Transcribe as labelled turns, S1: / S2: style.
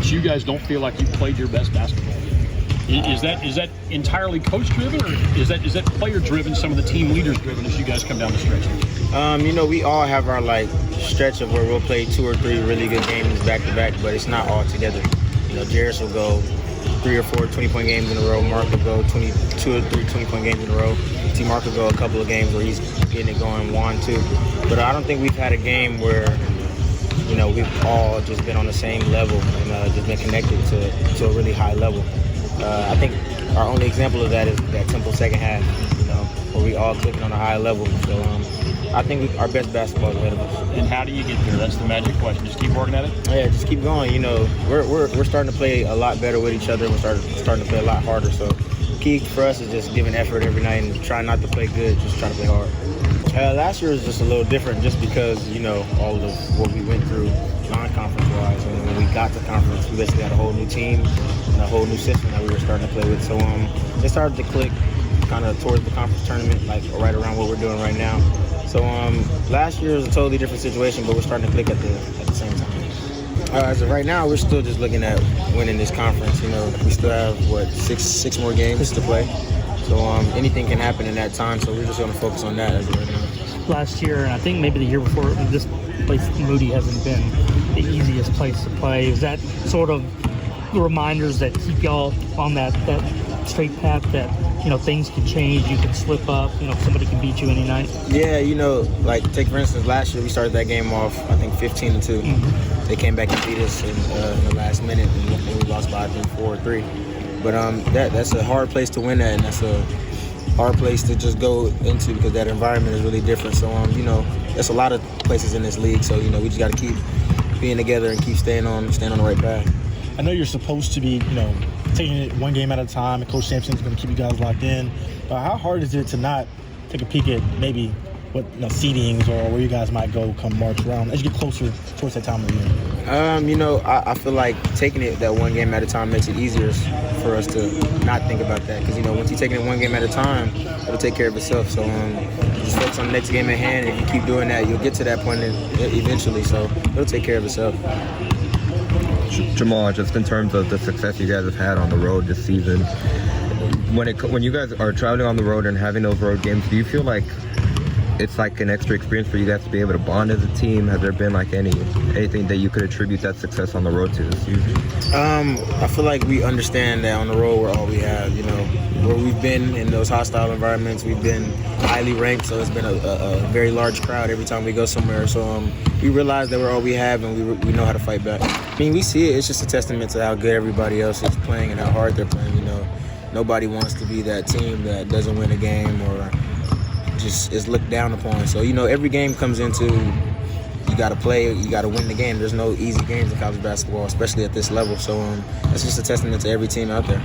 S1: that you guys don't feel like you played your best basketball yet? Is that entirely coach driven, or is that player driven? Some of the team leaders driven as you guys come down the stretch?
S2: We all have our stretch of where we'll play 2 or 3 really good games back to back, but it's not all together. Jarris will go 3 or 4 20-point games in a row. Mark will go 2 or 3 20-point games in a row. T. Mark will go a couple of games where he's getting it going 1, 2. But I don't think we've had a game where we've all just been on the same level and just been connected to a really high level. I think our only example of that is that Temple second half, where we all clicking on a high level. So I think our best basketball is ahead of us.
S1: And how do you get there? That's the magic question. Just keep working at it?
S2: Yeah, just keep going. We're starting to play a lot better with each other. We're starting to play a lot harder. So key for us is just giving effort every night and trying not to play good, just trying to play hard. Last year was just a little different just because, all of what we went through non-conference-wise. And when we got to conference, we basically had a whole new team and a whole new system that we were starting to play with. So it started to click kind of towards the conference tournament, right around what we're doing right now. So last year was a totally different situation, but we're starting to click at the same time. As of right now, we're still just looking at winning this conference. We still have, 6 more games to play. So anything can happen in that time, so we're just going to focus on that as of right now.
S3: Last year, and I think maybe the year before, this place, Moody, hasn't been the easiest place to play. Is that sort of reminders that keep y'all on that straight path that, things can change, you can slip up, somebody can beat you any night?
S2: Yeah, take for instance, last year we started that game off, I think 15-2. Mm-hmm. They came back and beat us in the last minute, and we lost by, I think, 4 or 3. But that's a hard place to win at, and that's a hard place to just go into because that environment is really different. So, there's a lot of places in this league. So, we just got to keep being together and keep staying on the right path.
S4: I know you're supposed to be, taking it one game at a time, and Coach Sampson's going to keep you guys locked in. But how hard is it to not take a peek at maybe what seedings or where you guys might go come March round as you get closer towards that time of year?
S2: I feel like taking it that one game at a time makes it easier for us to not think about that because, once you're taking it one game at a time, it'll take care of itself. So just focus on the next game at hand. If you keep doing that, you'll get to that point eventually. So it'll take care of itself.
S5: Jamal, just in terms of the success you guys have had on the road this season, when you guys are traveling on the road and having those road games, do you feel like it's like an extra experience for you guys to be able to bond as a team? Has there been anything that you could attribute that success on the road to this season?
S2: I feel like we understand that on the road we're all we have. Where we've been in those hostile environments, we've been highly ranked, so it's been a very large crowd every time we go somewhere. So we realize that we're all we have, and we know how to fight back. We see it. It's just a testament to how good everybody else is playing and how hard they're playing. Nobody wants to be that team that doesn't win a game or just is looked down upon. So, every game comes into you got to play, you got to win the game. There's no easy games in college basketball, especially at this level. So, it's just a testament to every team out there.